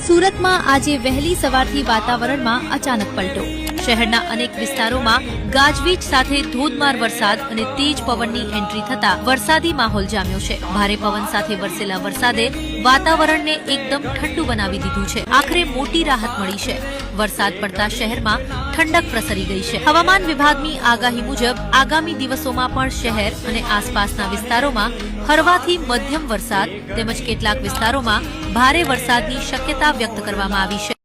સુરતમાં આજે વહેલી સવારથી વાતાવરણમાં અચાનક પલટો। શહેરના અનેક વિસ્તારોમાં ગાજવીજ સાથે ધોધમાર વરસાદ અને તેજ પવનની એન્ટ્રી થતા વરસાદી માહોલ જામ્યો છે। ભારે પવન સાથે વરસેલા વરસાદે વાતાવરણને એકદમ ઠંડુ બનાવી દીધું છે। આખરે મોટી રાહત મળી છે। વરસાદ પડતા શહેરમાં ઠંડક પ્રસરી ગઈ છે। હવામાન વિભાગની આગાહી મુજબ આગામી દિવસોમાં પણ શહેર અને આસપાસના વિસ્તારોમાં હળવાથી મધ્યમ વરસાદ તેમજ કેટલાક વિસ્તારોમાં ભારે વરસાદની શક્યતા વ્યક્ત કરવામાં આવી છે।